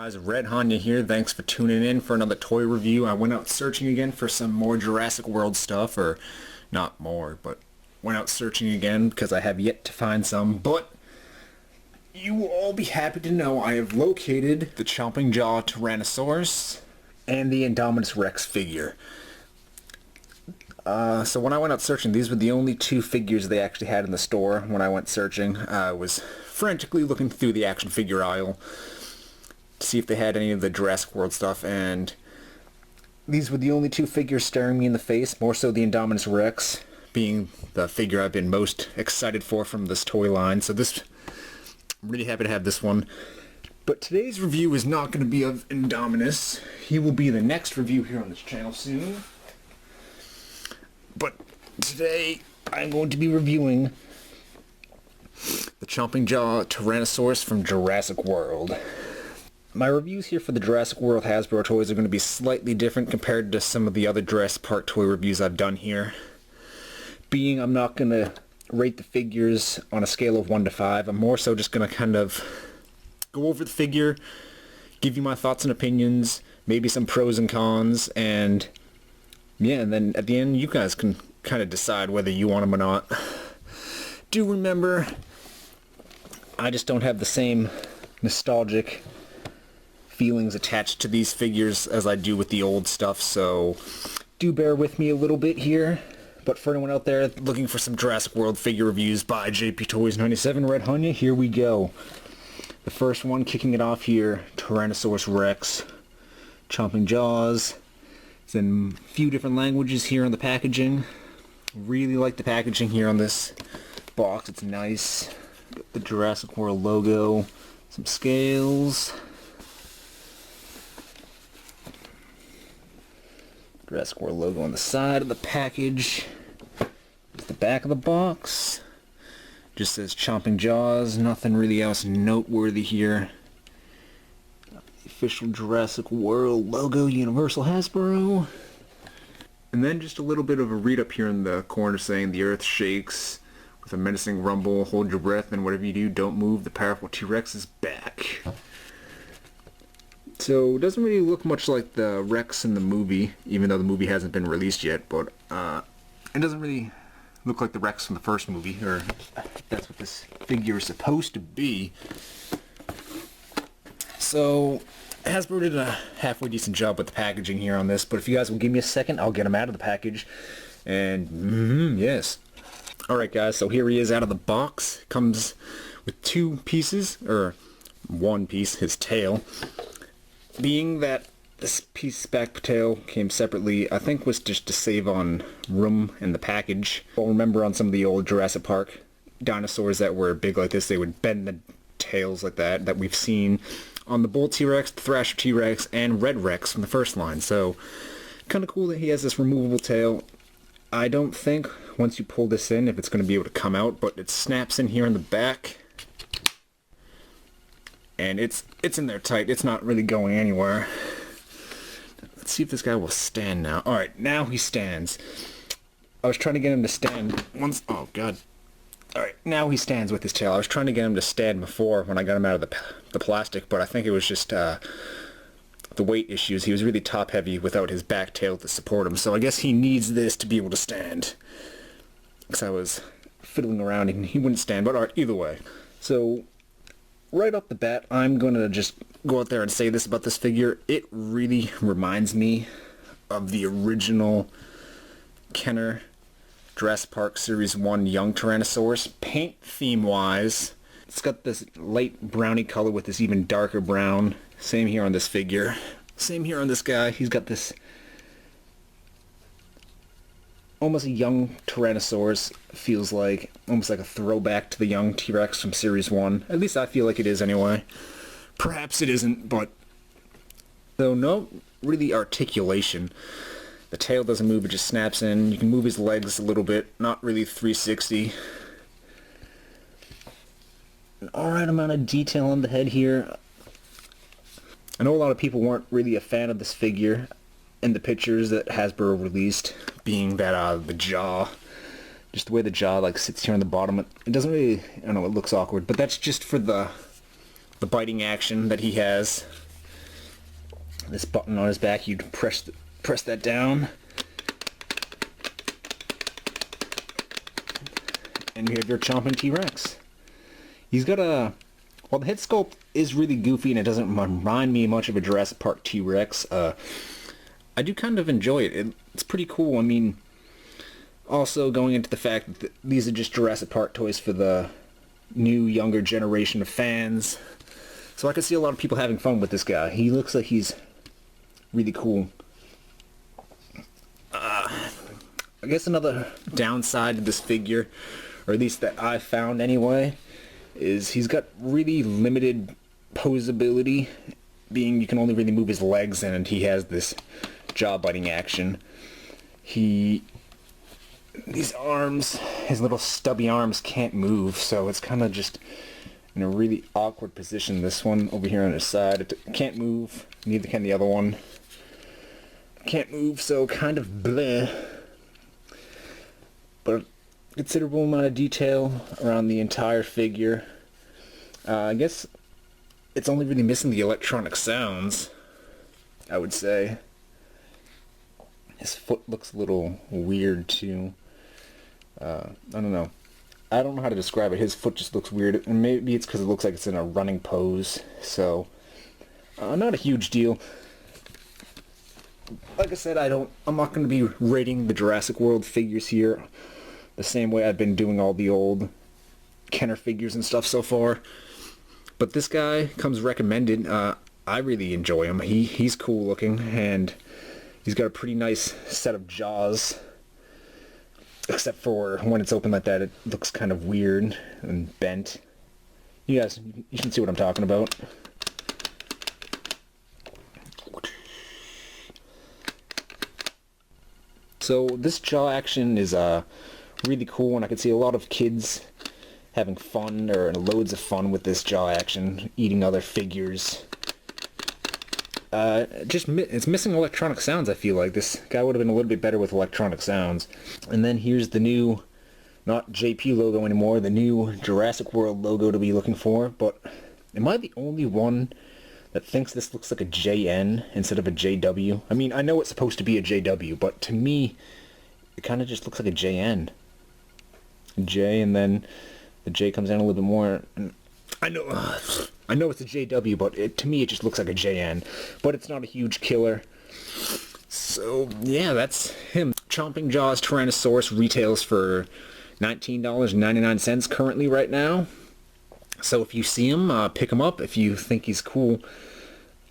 guys, RedHannya here. Thanks for tuning in for another toy review. I went out searching again for some more Jurassic World stuff, or not more, but went out searching again because I have yet to find some. But you will all be happy to know I have located the Chomping Tyrannosaurus and the Indominus Rex figure. So when I went out searching, these were the only two figures they actually had in the store when I went searching. I was frantically looking through the action figure aisle to see if they had any of the Jurassic World stuff, and these were the only two figures staring me in the face, more so the Indominus Rex being the figure I've been most excited for from this toy line. So I'm really happy to have this one. But today's review is not going to be of Indominus. He will be the next review here on this channel soon. But today I'm going to be reviewing the Chomping Tyrannosaurus from Jurassic World. My reviews here for the Jurassic World Hasbro toys are going to be slightly different compared to some of the other Jurassic Park toy reviews I've done here. Being I'm not going to rate the figures on a scale of 1 to 5. I'm more so just going to kind of go over the figure, give you my thoughts and opinions, maybe some pros and cons, and yeah, and then at the end you guys can kind of decide whether you want them or not. Do remember, I just don't have the same nostalgic feelings attached to these figures as I do with the old stuff, so do bear with me a little bit here. But for anyone out there looking for some Jurassic World figure reviews by JP Toys 97 RedHannya, here we go. The first one kicking it off here, Tyrannosaurus Rex, Chomping Jaws. It's in a few different languages here on the packaging. Really like the packaging here on this box. It's nice. Got the Jurassic World logo, some scales. Jurassic World logo on the side of the package. There's the back of the box. Just says Chomping Jaws. Nothing really else noteworthy here. The official Jurassic World logo, Universal Hasbro. And then just a little bit of a read up here in the corner saying the earth shakes with a menacing rumble. Hold your breath, and whatever you do, don't move. The powerful T-Rex is back. So it doesn't really look much like the Rex in the movie, even though the movie hasn't been released yet, but it doesn't really look like the Rex from the first movie, or that's what this figure is supposed to be. So Hasbro did a halfway decent job with the packaging here on this, but if you guys will give me a second, I'll get him out of the package. And yes. Alright guys, so here he is out of the box. Comes with two pieces, or one piece, his tail. Being that this piece back tail came separately, I think was just to save on room in the package. I'll remember on some of the old Jurassic Park dinosaurs that were big like this, they would bend the tails like that we've seen on the Bull T-Rex, the Thrasher T-Rex, and Red Rex from the first line. So, kind of cool that he has this removable tail. I don't think once you pull this in if it's going to be able to come out, but it snaps in here in the back. And it's in there tight. It's not really going anywhere. Let's see if this guy will stand now. Alright, now he stands. I was trying to get him to stand once. Oh, God. Alright, now he stands with his tail. I was trying to get him to stand before when I got him out of the plastic, but I think it was just the weight issues. He was really top heavy without his back tail to support him, so I guess he needs this to be able to stand. Because I was fiddling around and he wouldn't stand, but alright, either way. So right off the bat, I'm going to just go out there and say this about this figure. It really reminds me of the original Kenner Jurassic Park Series 1 Young Tyrannosaurus. Paint theme-wise, it's got this light browny color with this even darker brown. Same here on this figure. Same here on this guy. He's got this almost a young Tyrannosaurus. Feels like almost like a throwback to the young T-Rex from Series 1. At least I feel like it is anyway. Perhaps it isn't, but though no really articulation. The tail doesn't move, it just snaps in. You can move his legs a little bit, not really 360. An alright amount of detail on the head here. I know a lot of people weren't really a fan of this figure in the pictures that Hasbro released, being that the jaw, just the way the jaw like sits here on the bottom, it doesn't really, I don't know, it looks awkward, but that's just for the biting action that he has. this button on his back, you'd press that down. And you have your Chomping T-Rex. He's got a... Well, the head sculpt is really goofy and it doesn't remind me much of a Jurassic Park T-Rex. I do kind of enjoy it. It's pretty cool. I mean, also going into the fact that these are just Jurassic Park toys for the new, younger generation of fans. So I can see a lot of people having fun with this guy. He looks like he's really cool. I guess another downside to this figure, or at least that I found anyway, is he's got really limited posability, being you can only really move his legs and he has this jaw-biting action. These arms, his little stubby arms can't move, so it's kind of just in a really awkward position. This one over here on his side, it can't move, neither can the other one. Can't move, so kind of bleh. But considerable amount of detail around the entire figure. I guess it's only really missing the electronic sounds, I would say. His foot looks a little weird too. I don't know. I don't know how to describe it. His foot just looks weird, and maybe it's because it looks like it's in a running pose. So, not a huge deal. Like I said, I'm not going to be rating the Jurassic World figures here the same way I've been doing all the old Kenner figures and stuff so far. But this guy comes recommended. I really enjoy him. He's cool looking, and he's got a pretty nice set of jaws. Except for when it's open like that, it looks kind of weird and bent. You guys, you can see what I'm talking about. So this jaw action is really cool, and I can see a lot of kids having fun, or loads of fun with this jaw action, eating other figures. It's missing electronic sounds, I feel like. This guy would have been a little bit better with electronic sounds. And then here's the new, not JP logo anymore, the new Jurassic World logo to be looking for. But am I the only one that thinks this looks like a JN instead of a JW? I mean, I know it's supposed to be a JW, but to me, it kind of just looks like a JN. J, and then the J comes down a little bit more. I know it's a JW, but to me it just looks like a JN. But it's not a huge killer. So yeah, that's him. Chomping Jaws Tyrannosaurus retails for $19.99 currently right now. So if you see him, pick him up if you think he's cool.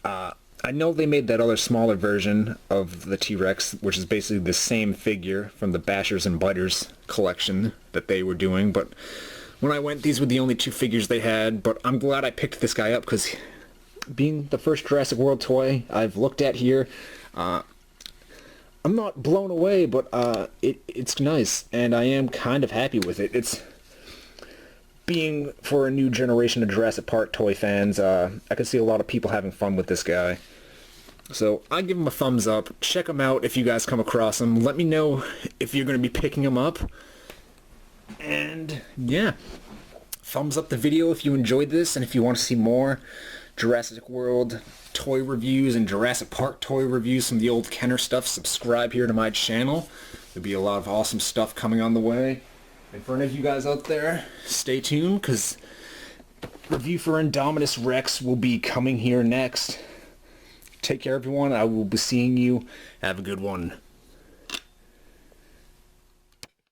I know they made that other smaller version of the T-Rex, which is basically the same figure from the Bashers and Biters collection that they were doing, but when I went, these were the only two figures they had. But I'm glad I picked this guy up, because being the first Jurassic World toy I've looked at here, I'm not blown away, but it's nice, and I am kind of happy with it. It's being for a new generation of Jurassic Park toy fans. I can see a lot of people having fun with this guy. So I give him a thumbs up. Check him out if you guys come across him. Let me know if you're going to be picking him up. And yeah, thumbs up the video if you enjoyed this, and if you want to see more Jurassic World toy reviews and Jurassic Park toy reviews from the old Kenner stuff, subscribe here to my channel. There'll be a lot of awesome stuff coming on the way. And for any of you guys out there, stay tuned, because review for Indominus Rex will be coming here next. Take care, everyone. I will be seeing you. Have a good one.